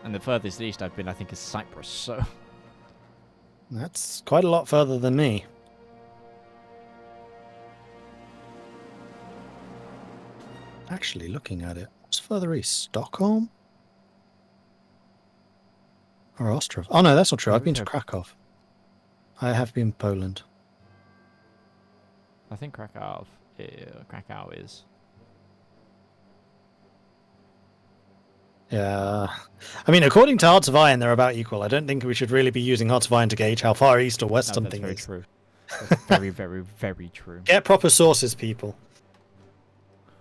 And the furthest east I've been, I think, is Cyprus, so... That's quite a lot further than me. Actually, looking at it, what's further east? Stockholm? Or Ostrov? Oh no, that's not true. I've been to Krakow. I have been Poland. I think Krakow is... Yeah. I mean, according to Hearts of Iron, they're about equal. I don't think we should really be using Hearts of Iron to gauge how far east or west something is. That's very true. That's very, very, very true. Get proper sources, people.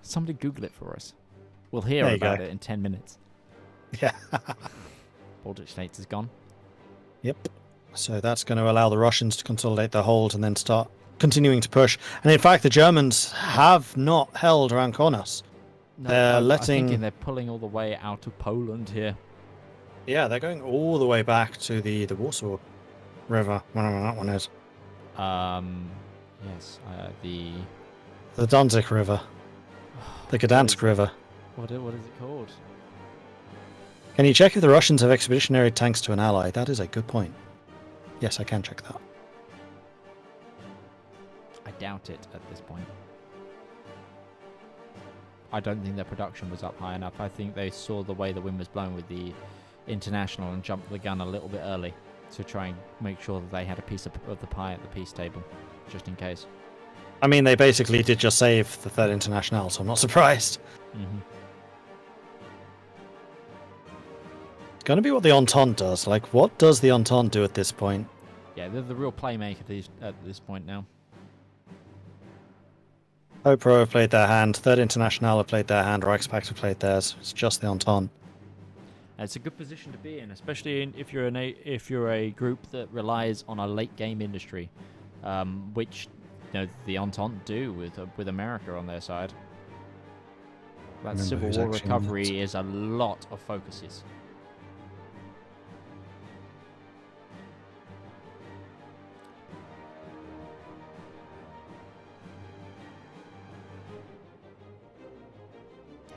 Somebody Google it for us. We'll hear about it in 10 minutes. Yeah. Baltic States is gone. Yep. So that's going to allow the Russians to consolidate their hold and then start continuing to push. And in fact, the Germans have not held around Kaunas. No, They're letting... I'm thinking they're pulling all the way out of Poland here. Yeah, they're going all the way back to the Warsaw River, whatever that one is. Yes, the Danzig River. The Gdansk River. What is it called? Can you check if the Russians have expeditionary tanks to an ally? That is a good point. Yes, I can check that. I doubt it at this point. I don't think their production was up high enough. I think they saw the way the wind was blowing with the International and jumped the gun a little bit early to try and make sure that they had a piece of the pie at the peace table, just in case. I mean, they basically did just save the Third International, so I'm not surprised. Mm-hmm. It's going to be what the Entente does. Like, what does the Entente do at this point? Yeah, they're the real playmaker at this point now. OPRO have played their hand, Third International have played their hand, Reichspakt have played theirs. It's just the Entente. It's a good position to be in, especially if you're a group that relies on a late game industry, which the Entente do with America on their side. That Civil War recovery is a lot of focuses.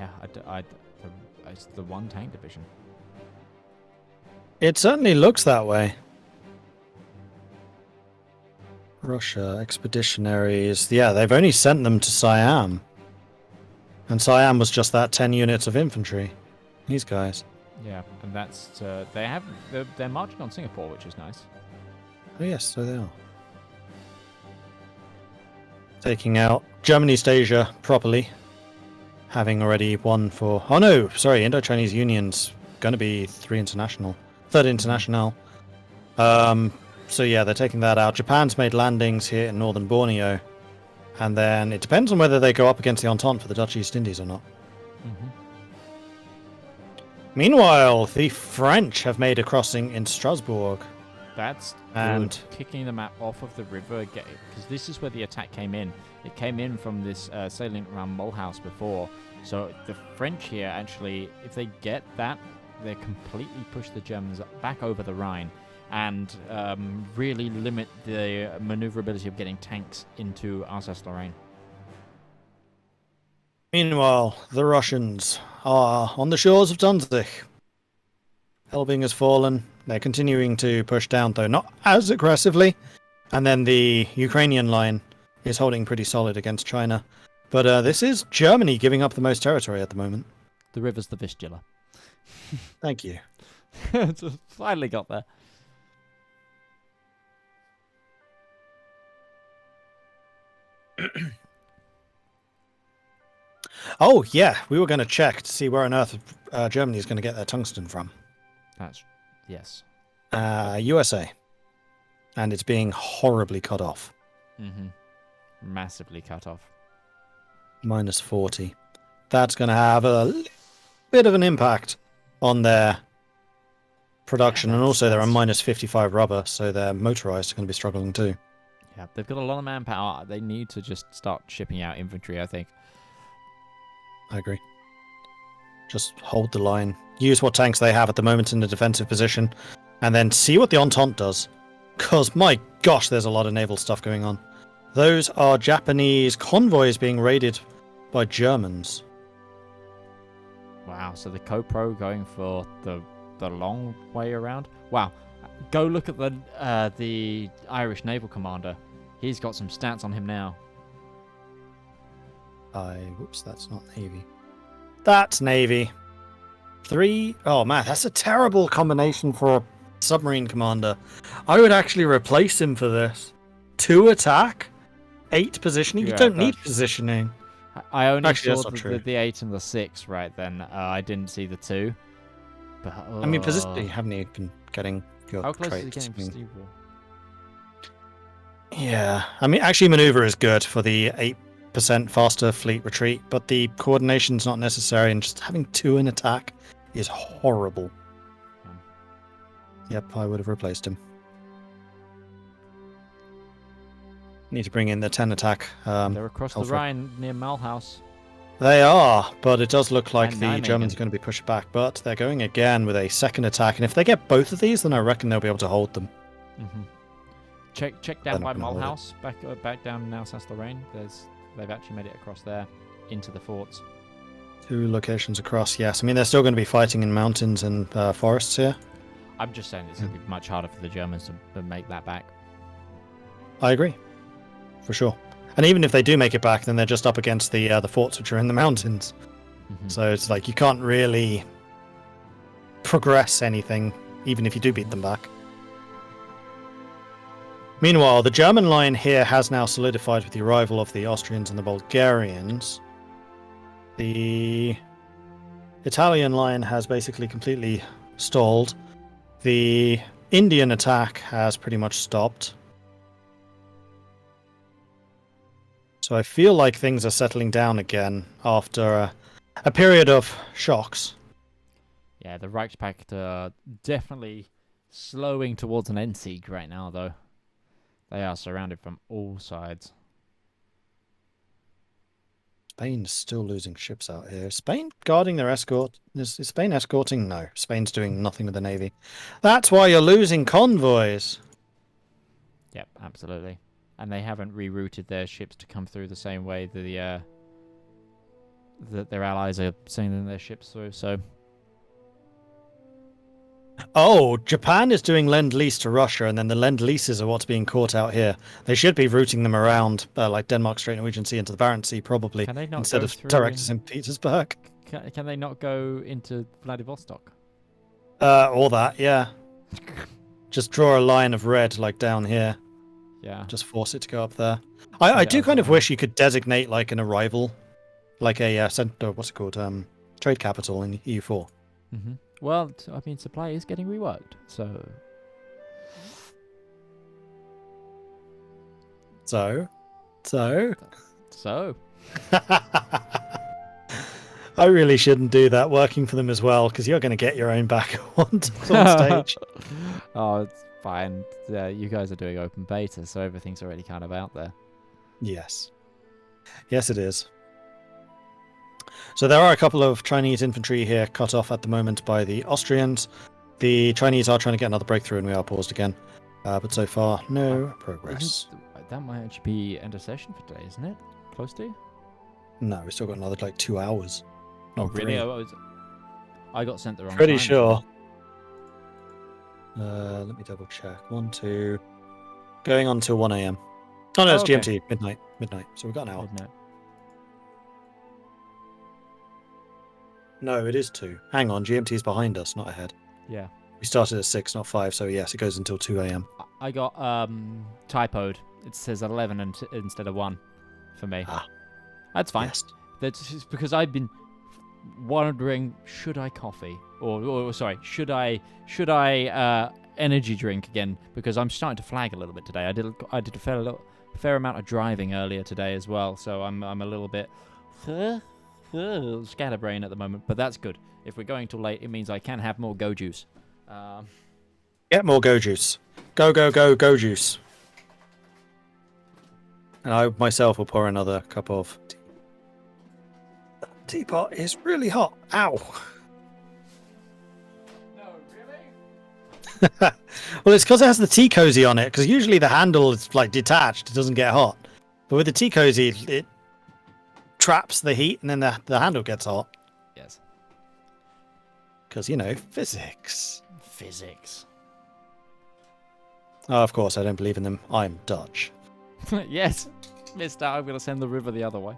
Yeah, it's the one tank division. It certainly looks that way. Russia, expeditionaries. Yeah, they've only sent them to Siam. And Siam was just that 10 units of infantry. These guys. Yeah, and that's... they're marching on Singapore, which is nice. Oh yes, so they are. Taking out German-East Asia properly. Having already won for... Oh no, sorry, Indo-Chinese Union's going to be Third International. So yeah, they're taking that out. Japan's made landings here in northern Borneo. And then it depends on whether they go up against the Entente for the Dutch East Indies or not. Mm-hmm. Meanwhile, the French have made a crossing in Strasbourg. That's good. Kicking the map off of the river, because this is where the attack came in. It came in from this salient around Mulhouse before. So the French here, actually, if they get that, they completely push the Germans back over the Rhine and really limit the maneuverability of getting tanks into Alsace-Lorraine. Meanwhile, the Russians are on the shores of Danzig. Elbing has fallen. They're continuing to push down, though not as aggressively. And then the Ukrainian line is holding pretty solid against China. But this is Germany giving up the most territory at the moment. The river's the Vistula. Thank you. Just finally got there. Oh, yeah. We were going to check to see where on earth Germany is going to get their tungsten from. Yes. USA. And it's being horribly cut off. Mm-hmm. Massively cut off. Minus 40. That's going to have a bit of an impact on their production. And also they're on minus 55 rubber, so their motorized are going to be struggling too. Yeah, they've got a lot of manpower. They need to just start shipping out infantry, I think. I agree. Just hold the line. Use what tanks they have at the moment in the defensive position. And then see what the Entente does. Because, my gosh, there's a lot of naval stuff going on. Those are Japanese convoys being raided by Germans. Wow, so the CoPro going for the the long way around. Wow. Go look at the Irish naval commander. He's got some stats on him now. Whoops, that's not Navy. That's Navy. 3. Oh man, that's a terrible combination for a submarine commander. I would actually replace him for this. 2 attack, 8 positioning. You don't need positioning. I only Actually, saw the 8 and the 6 right then. I didn't see the 2. But, I mean, positioning, haven't you been getting your how close traits? is he getting for Steve? Yeah, I mean, actually, maneuver is good for the 8% faster fleet retreat, but the coordination's not necessary, and just having 2 in attack is horrible. Yep, I would have replaced him. Need to bring in the 10 attack. They're across the Rhine near Malhouse. They are, but it does look like And the Germans are going to be pushed back. But they're going again with a second attack, and if they get both of these, then I reckon they'll be able to hold them. Mm-hmm. Check down by Mulhouse, back down in Alsace-Lorraine. They've actually made it across there into the forts. 2 locations across, yes. I mean, they're still going to be fighting in mountains and forests here. I'm just saying it's going to be much harder for the Germans to make that back. I agree, for sure. And even if they do make it back, then they're just up against the forts which are in the mountains. Mm-hmm. So it's like you can't really progress anything, even if you do beat them back. Meanwhile, the German line here has now solidified with the arrival of the Austrians and the Bulgarians. The Italian line has basically completely stalled. The Indian attack has pretty much stopped. So I feel like things are settling down again after a period of shocks. Yeah, the Reichspakt are definitely slowing towards an Endsieg right now, though. They are surrounded from all sides. Spain's still losing ships out here. Spain guarding their escort. Is Spain escorting? No. Spain's doing nothing with the navy. That's why you're losing convoys. Yep, absolutely. And they haven't rerouted their ships to come through the same way that their allies are sending their ships through. So, oh, Japan is doing lend-lease to Russia, and then the lend-leases are what's being caught out here. They should be routing them around, like Denmark, Strait Norwegian Sea, into the Barents Sea, probably, can they not instead go of through direct to St. Petersburg. Can they not go into Vladivostok? Or that, yeah. Just draw a line of red, like down here. Yeah. Just force it to go up there. I do kind of wish you could designate like an arrival, like a what's it called, trade capital in EU4. Mm-hmm. Well, I mean, supply is getting reworked, so. I really shouldn't do that working for them as well, because you're going to get your own back on stage. Oh, it's fine. You guys are doing open beta, so everything's already kind of out there. Yes. Yes, it is. So there are a couple of Chinese infantry here cut off at the moment by the Austrians. The Chinese are trying to get another breakthrough, and we are paused again. But so far, no progress. That might actually be end of session for today, isn't it? Close to? No, we've still got another like 2 hours. Oh, really? I got sent the wrong Pretty time, sure. Let me double check. 1, 2. Going on till 1 a.m. Oh no, it's okay. GMT. Midnight. So we've got an hour. Midnight. No, it is 2. Hang on, GMT's behind us, not ahead. Yeah. We started at 6, not 5, so yes, it goes until 2 a.m. I got typoed. It says 11 instead of 1 for me. That's fine. Yes. That's just because I've been wondering, should I coffee or sorry, should I energy drink again, because I'm starting to flag a little bit today. I did a fair amount of driving earlier today as well, so I'm a little bit scatterbrain at the moment, but that's good. If we're going till late, it means I can have more go juice. Get more go juice. Go juice. And I myself will pour another cup of tea. The teapot is really hot. Ow. No, really? Well, it's because it has the tea cozy on it, because usually the handle is like detached, it doesn't get hot. But with the tea cozy, it traps the heat, and then the handle gets hot. Yes. Because, physics. Physics. Oh, of course, I don't believe in them. I'm Dutch. Yes, mister, I'm going to send the river the other way.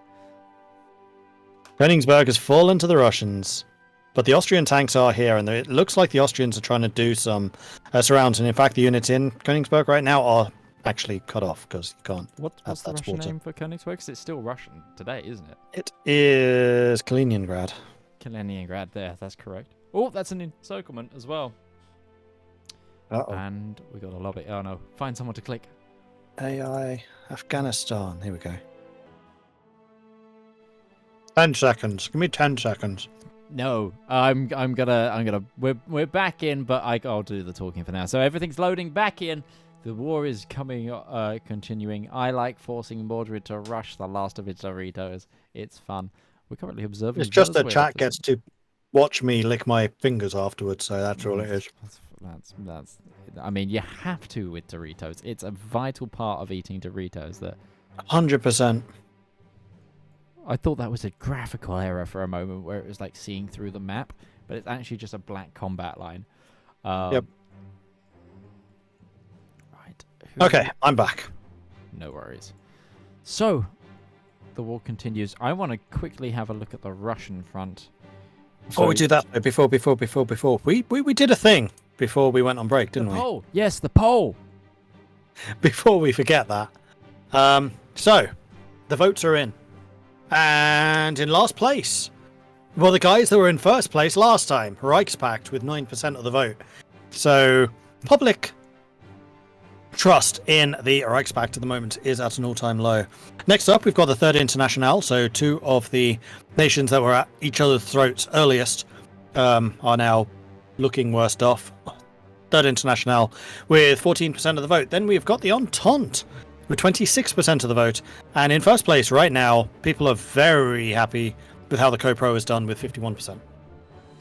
Königsberg has fallen to the Russians. But the Austrian tanks are here, and it looks like the Austrians are trying to do some surrounds. And in fact, the units in Königsberg right now are actually cut off because you can't. What's the Russian name for Königsberg? Because it's still Russian today, isn't it? It is Kaliningrad. Kaliningrad, there, that's correct. Oh, that's an encirclement as well. Uh-oh. And we got a lobby. Oh no, find someone to click. AI Afghanistan. Here we go. 10 seconds. Give me 10 seconds. No, I'm gonna. We're back in, but I'll do the talking for now. So everything's loading back in. The war is continuing. I like forcing Mordred to rush the last of its Doritos. It's fun. We're currently observing. It's just the chat gets to watch me lick my fingers afterwards, so that's all it is. That's. I mean, you have to with Doritos. It's a vital part of eating Doritos. That 100%. I thought that was a graphical error for a moment where it was like seeing through the map, but it's actually just a black combat line. Yep. Right. Okay, I'm back. No worries. So, the war continues. I want to quickly have a look at the Russian front. Before we do that, before, we did a thing before we went on break, didn't we? The poll! Yes, the poll! Before we forget that. So, the votes are in. And in last place, well, the guys that were in first place last time, Reichspakt with 9% of the vote. So, public trust in the Reichspakt at the moment is at an all-time low. Next up, we've got the Third International. So, two of the nations that were at each other's throats earliest are now looking worst off. Third International with 14% of the vote. Then we've got the Entente with 26% of the vote. And in first place right now, people are very happy with how the CoPro is done with 51%.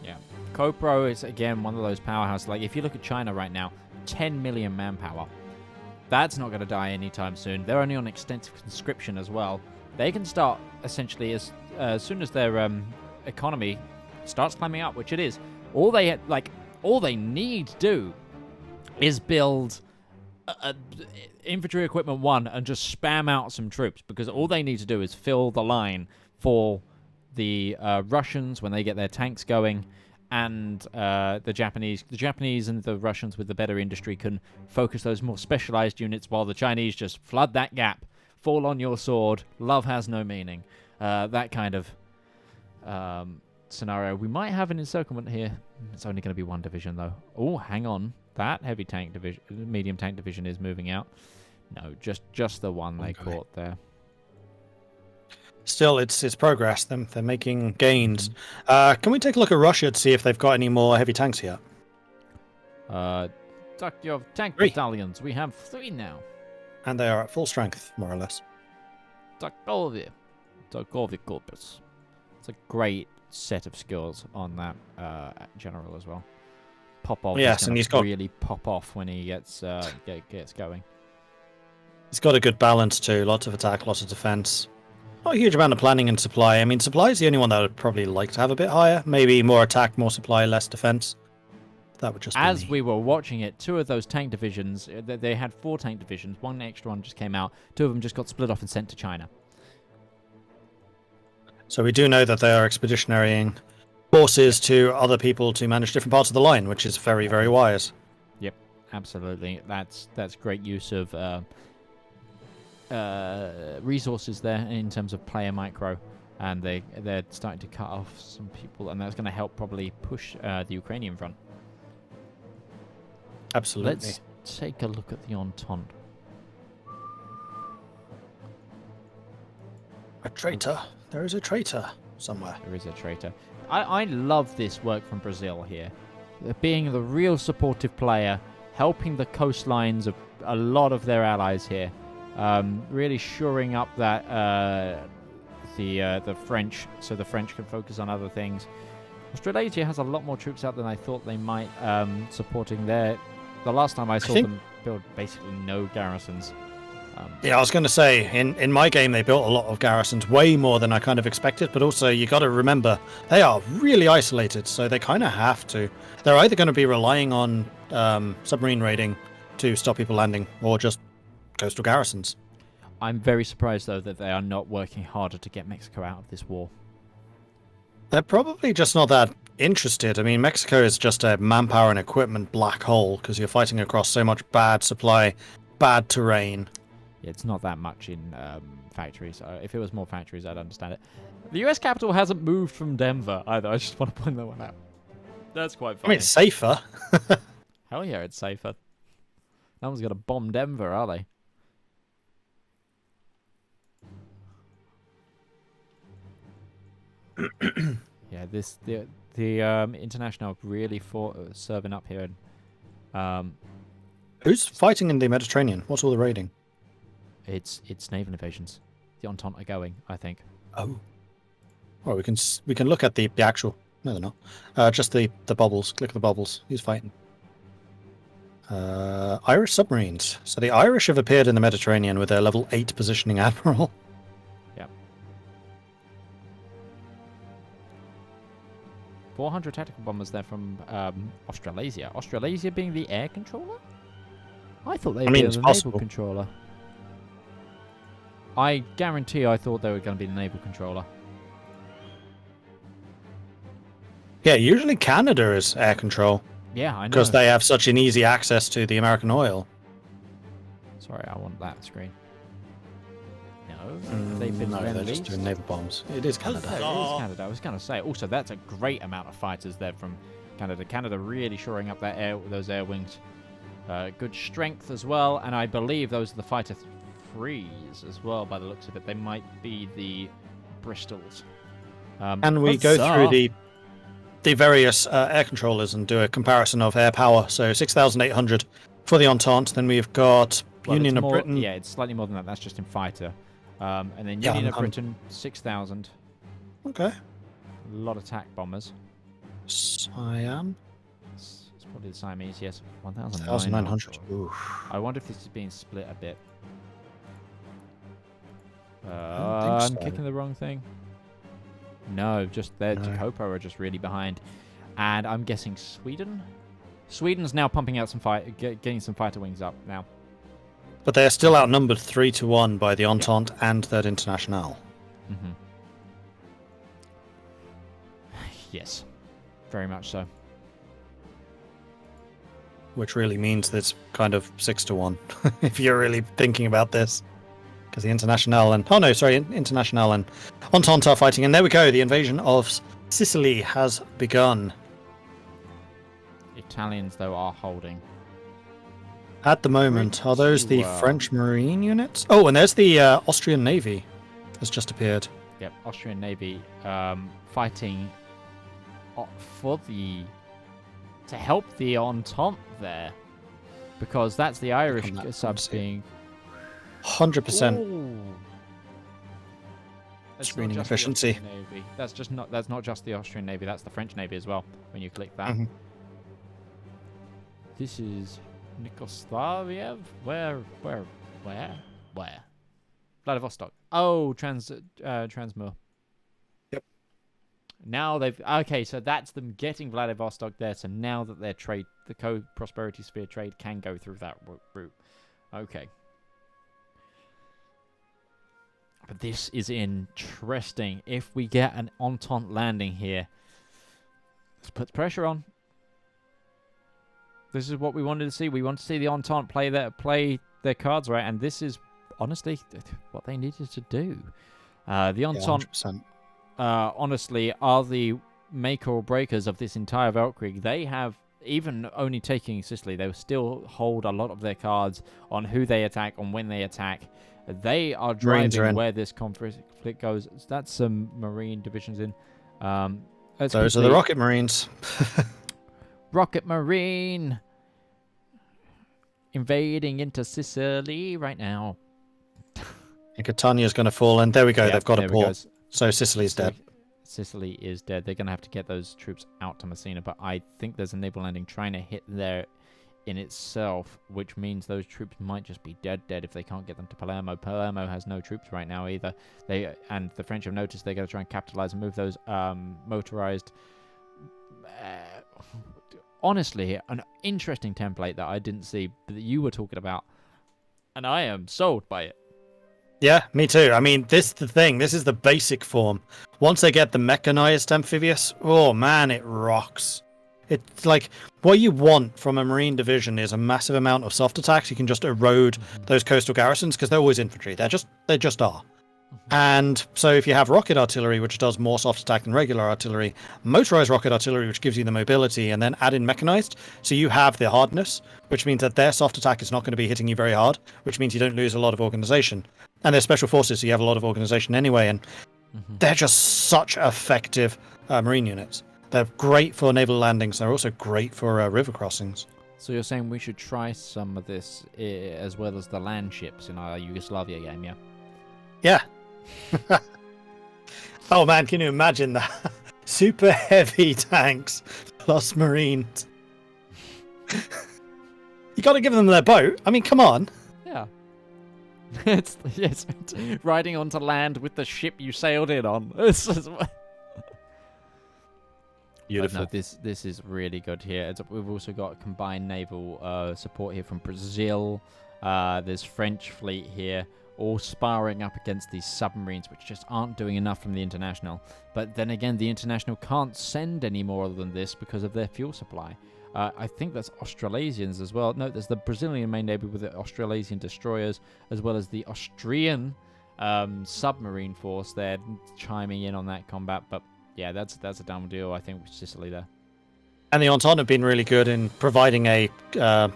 Yeah. CoPro is, again, one of those powerhouses. Like, if you look at China right now, 10 million manpower. That's not going to die anytime soon. They're only on extensive conscription as well. They can start, essentially, as soon as their economy starts climbing up, which it is. All they need to do is build infantry equipment 1 and just spam out some troops, because all they need to do is fill the line for the Russians when they get their tanks going, and the Japanese and the Russians with the better industry can focus those more specialized units, while the Chinese just flood that gap, fall on your sword, love has no meaning, that kind of scenario. We might have an encirclement here. It's only going to be one division though. Oh, hang on. That heavy tank division, medium tank division is moving out. No, just the one they caught there. Still, it's progress. They're making gains. Can we take a look at Russia to see if they've got any more heavy tanks here? Your tank battalions. We have 3 now. And they are at full strength, more or less. Takovi Corpus. It's a great set of skills on that general as well. Pop off. Yes, and he's got really pop off when he gets going. He's got a good balance too. Lots of attack, lots of defense. Not a huge amount of planning and supply. I mean, supply is the only one that I would probably like to have a bit higher. Maybe more attack, more supply, less defense. That would just as we were watching it, 2 of those tank divisions, they had 4 tank divisions. 1 extra one just came out. 2 of them just got split off and sent to China. So we do know that they are expeditionarying forces to other people to manage different parts of the line, which is very, very wise. Yep, absolutely. That's great use of resources there in terms of player micro, and they're starting to cut off some people, and that's going to help probably push the Ukrainian front. Absolutely. Let's take a look at the Entente. A traitor. There is a traitor somewhere. There is a traitor. I love this work from Brazil here. Being the real supportive player, helping the coastlines of a lot of their allies here. Really shoring up that the French, so the French can focus on other things. Australasia has a lot more troops out than I thought they might, supporting their... The last time I saw them build basically no garrisons. Yeah, I was going to say, in my game, they built a lot of garrisons, way more than I kind of expected, but also you got to remember, they are really isolated, so they kind of have to. They're either going to be relying on submarine raiding to stop people landing, or just coastal garrisons. I'm very surprised, though, that they are not working harder to get Mexico out of this war. They're probably just not that interested. I mean, Mexico is just a manpower and equipment black hole, because you're fighting across so much bad supply, bad terrain. It's not that much in factories. If it was more factories, I'd understand it. The U.S. capital hasn't moved from Denver either. I just want to point that one out. That's quite funny. I mean, it's safer. Hell yeah, it's safer. No one's going to bomb Denver, are they? Yeah, the international really serving up here. Who's fighting in the Mediterranean? What's all the raiding? It's naval invasions. The Entente are going, I think. Oh. Well, we can look at the actual. No, they're not. Just the bubbles. Click the bubbles. Who's fighting? Irish submarines. So the Irish have appeared in the Mediterranean with their level 8 positioning admiral. Yep. 400 tactical bombers there from Australasia. Australasia being the air controller? I thought they were the naval controller. I guarantee I thought they were going to be the naval controller. Yeah, usually Canada is air control. Yeah, I know. Because they have such an easy access to the American oil. Sorry, I want that screen. No, they've been they're just doing naval bombs. It is Canada. It is Canada. I was going to say. Also, that's a great amount of fighters there from Canada. Canada really shoring up those air wings. Good strength as well, and I believe those are the fighter threes as well. By the looks of it, they might be the Bristols. And we go through the various air controllers and do a comparison of air power. So 6,800 for the Entente. Then we've got Union of Britain. Yeah, it's slightly more than that. That's just in fighter. And then Union of Britain, 6,000. Okay. A lot of attack bombers. Siam. It's probably the Siamese, yes. 1,900. I wonder if this is being split a bit. I'm kicking the wrong thing. No, just their Dakopa are just really behind. And I'm guessing Sweden? Sweden's now pumping out some getting some fighter wings up now. But they're still outnumbered 3-1 by the Entente and Third International. Mm-hmm. Yes, very much so. Which really means that it's kind of 6-1 if you're really thinking about this. Because the International and... Oh no, sorry, International and Entente are fighting. And there we go, the invasion of Sicily has begun. Italians, though, are holding. At the moment, are those the French Marine units? Oh, and there's the Austrian Navy has just appeared. Yep, Austrian Navy fighting to help the Entente there, because that's the Irish subs being 100% screening efficiency. That's not just the Austrian Navy. That's the French Navy as well. When you click that, this is Nikoslaviev. Where? Vladivostok. Oh, Transmoor. Yep. Now so that's them getting Vladivostok there. So now that their trade, the prosperity sphere trade, can go through that route. Okay. But this is interesting. If we get an Entente landing here, this puts pressure on. This is what we wanted to see. We want to see the Entente play their cards right, and this is honestly what they needed to do. The Entente, honestly, are the make or breakers of this entire Weltkrieg. They have, even only taking Sicily, they still hold a lot of their cards on who they attack, on when they attack. They are driving where this conflict goes. That's some Marine divisions in. Those are the Rocket Marines. Rocket Marine invading into Sicily right now. And Catania's going to fall, and there we go. They've got a port. So Sicily's dead. Sicily is dead. They're going to have to get those troops out to Messina, but I think there's a naval landing trying to hit there in itself, which means those troops might just be dead if they can't get them to Palermo. Palermo has no troops right now either. And the French have noticed they're going to try and capitalize and move those motorized. Honestly, an interesting template that I didn't see, but that you were talking about, and I am sold by it. Yeah, me too. I mean, this is the thing. This is the basic form. Once they get the mechanized amphibious, oh man, it rocks. It's like what you want from a marine division is a massive amount of soft attacks. You can just erode those coastal garrisons because they're always infantry. They just are. And so if you have rocket artillery, which does more soft attack than regular artillery, motorized rocket artillery, which gives you the mobility, and then add in mechanized, so you have the hardness, which means that their soft attack is not going to be hitting you very hard, which means you don't lose a lot of organization. And they're special forces, so you have a lot of organization anyway, and they're just such effective marine units. They're great for naval landings. They're also great for river crossings. So you're saying we should try some of this as well as the land ships in our Yugoslavia game, yeah? Yeah. Oh man, can you imagine that? Super heavy tanks plus marines. You got to give them their boat. I mean, come on. Yeah. It's riding onto land with the ship you sailed in on. Beautiful. No, this is really good here. We've also got combined naval support here from Brazil. There's French fleet here, all sparring up against these submarines, which just aren't doing enough from the International. But then again, the International can't send any more than this because of their fuel supply. I think that's Australasians as well. No, there's the Brazilian main navy with the Australasian destroyers, as well as the Austrian submarine force there chiming in on that combat. But yeah, that's a done deal, I think, with Sicily there. And the Entente have been really good in providing a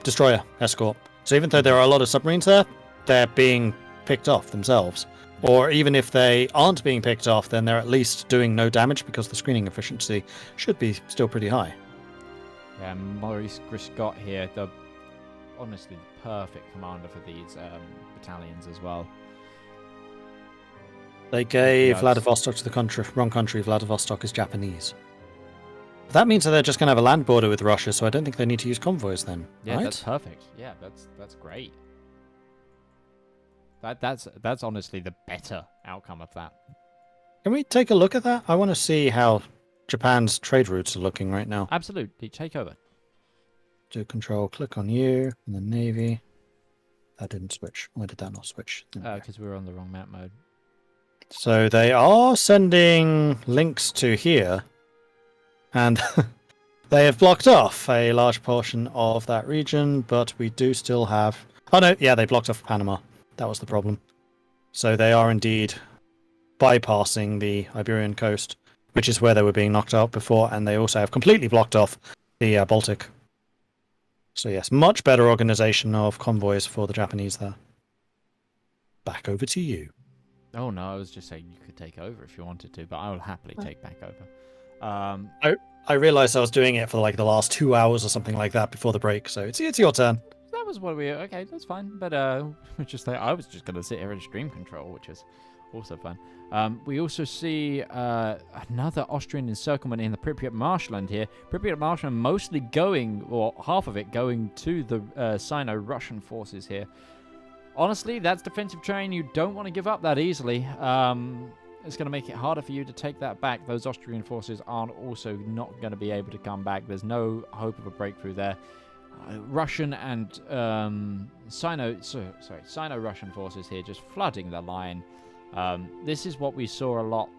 destroyer escort. So even though there are a lot of submarines there, they're being picked off themselves. Or even if they aren't being picked off, then they're at least doing no damage because the screening efficiency should be still pretty high. Yeah, Maurice Griscott here, honestly the perfect commander for these battalions as well. They gave Vladivostok to the wrong country. Vladivostok is Japanese. That means that they're just going to have a land border with Russia, so I don't think they need to use convoys then. Yeah, right? That's perfect. Yeah, that's great. That's honestly the better outcome of that. Can we take a look at that? I want to see how Japan's trade routes are looking right now. Absolutely, take over. Do control, click on you, and the Navy. That didn't switch. Why did that not switch? Because we were on the wrong map mode. So they are sending links to here, and they have blocked off a large portion of that region, but we do still have... Oh no, yeah, they blocked off Panama. That was the problem. So they are indeed bypassing the Iberian coast, which is where they were being knocked out before, and they also have completely blocked off the Baltic. So yes, much better organization of convoys for the Japanese there. Back over to you. Oh no, I was just saying you could take over if you wanted to, but I will happily take back over. I realized I was doing it for like the last 2 hours or something like that before the break, so it's your turn. That was what we... Okay, that's fine. But just I was just going to sit here and stream control, which is also fun. We also see another Austrian encirclement in the Pripyat marshland here. Pripyat marshland mostly going, or half of it going to the Sino-Russian forces here. Honestly, that's defensive terrain you don't want to give up that easily. It's going to make it harder for you to take that back. Those Austrian forces aren't also not going to be able to come back. There's no hope of a breakthrough there. Russian and Sino-Russian forces here just flooding the line. This is what we saw a lot.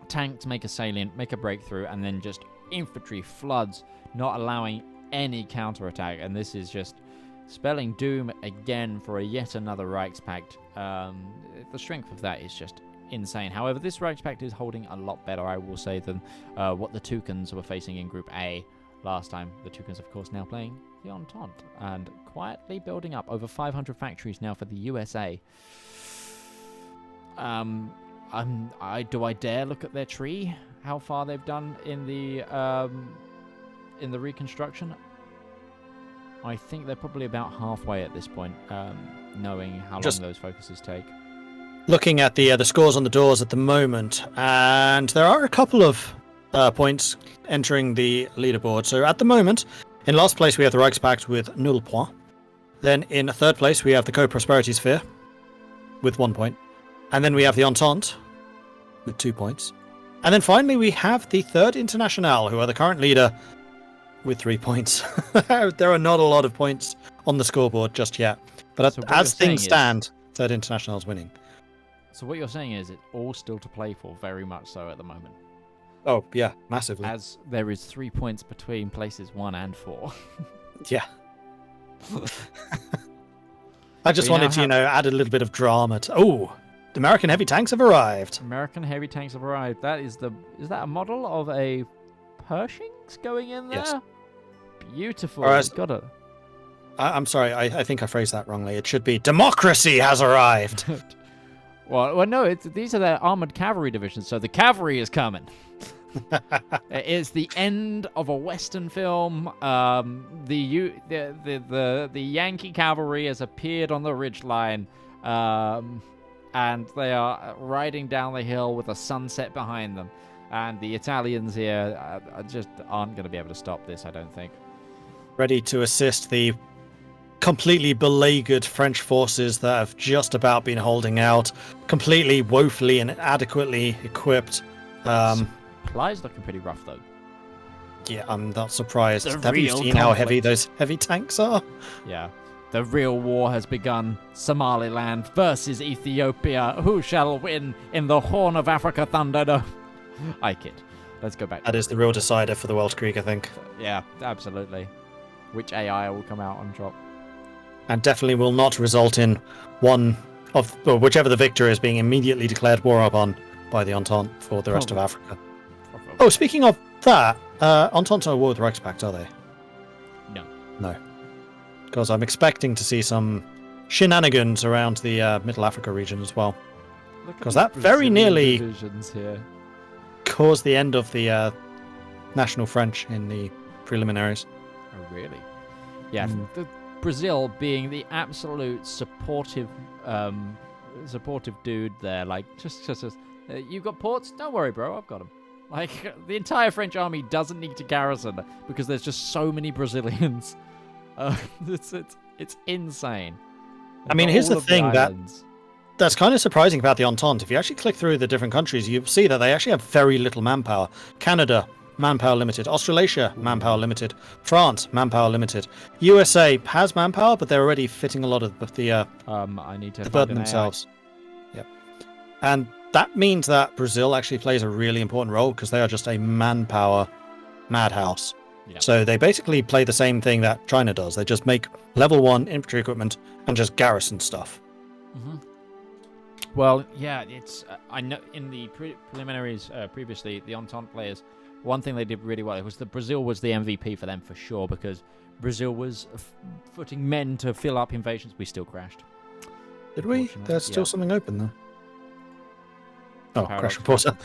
Tanks make a salient, make a breakthrough, and then just infantry floods, not allowing any counterattack. And this is just spelling doom again for yet another Reichspakt. The strength of that is just insane. However, this Reichspakt is holding a lot better, I will say, than what the Teutons were facing in Group A last time. The Teutons, of course, now playing the Entente and quietly building up over 500 factories now for the USA. Do I dare look at their tree? How far they've done in the reconstruction? I think they're probably about halfway at this point, knowing how long those focuses take. Looking at the scores on the doors at the moment, and there are a couple of points entering the leaderboard. So at the moment, In last place, we have the Reichspakt with 0 points. Then in third place, we have the Co-Prosperity Sphere with 1 point. And then we have the Entente with 2 points. And then finally, we have the Third Internationale, who are the current leader with 3 points. There are not a lot of points on the scoreboard just yet. But So as things stand, Third Internationale is winning. So what you're saying is it's all still to play for, very much so at the moment. Oh, yeah, massively. As there is 3 points between places 1 and 4. Yeah. I just wanted to, add a little bit of drama. The American heavy tanks have arrived. American heavy tanks have arrived. Is that a model of a Pershings going in there? Yes. Beautiful. Got it. I'm sorry, I think I phrased that wrongly. It should be democracy has arrived. well, no, these are their armored cavalry divisions, so the cavalry is coming. It is the end of a Western film. The Yankee cavalry has appeared on the ridgeline, and they are riding down the hill with a sunset behind them. And the Italians here just aren't going to be able to stop this, I don't think. Ready to assist the completely beleaguered French forces that have just about been holding out, completely woefully and inadequately equipped. Supplies looking pretty rough, though. Yeah, I'm not surprised. The Have you real seen how heavy conflict. those heavy tanks are? Yeah. The real war has begun. Somaliland versus Ethiopia. Who shall win in the Horn of Africa Thunderdome? I kid. Let's go back. That is the real decider for the Weltkrieg, I think. Yeah, absolutely. Which AI will come out on top? And definitely will not result in whichever the victor is being immediately declared war upon by the Entente for the rest of Africa. Probably. Oh, speaking of that, Entente are war with Reichspakt, are they? No. Because I'm expecting to see some shenanigans around the Middle Africa region as well. Because that very nearly caused the end of the National French in the preliminaries. Oh, really? Yeah, Brazil being the absolute supportive dude there. Like, just you got ports? Don't worry, bro, I've got them. Like, the entire French army doesn't need to garrison because there's just so many Brazilians. It's insane. I mean, here's the thing that's kind of surprising about the Entente. If you actually click through the different countries, you see that they actually have very little manpower. Canada, manpower limited. Australasia, manpower limited. France, manpower limited. USA has manpower, but they're already fitting a lot of the I need to burden themselves. Yep. And that means that Brazil actually plays a really important role because they are just a manpower madhouse. Yep. So they basically play the same thing that China does. They just make level 1 infantry equipment and just garrison stuff. Mm-hmm. Well, yeah, it's I know in the preliminaries previously, the Entente players, one thing they did really well was that Brazil was the MVP for them for sure because Brazil was footing men to fill up invasions. We still crashed. Did we? There's still something open though. Oh, Paradox crash reporter.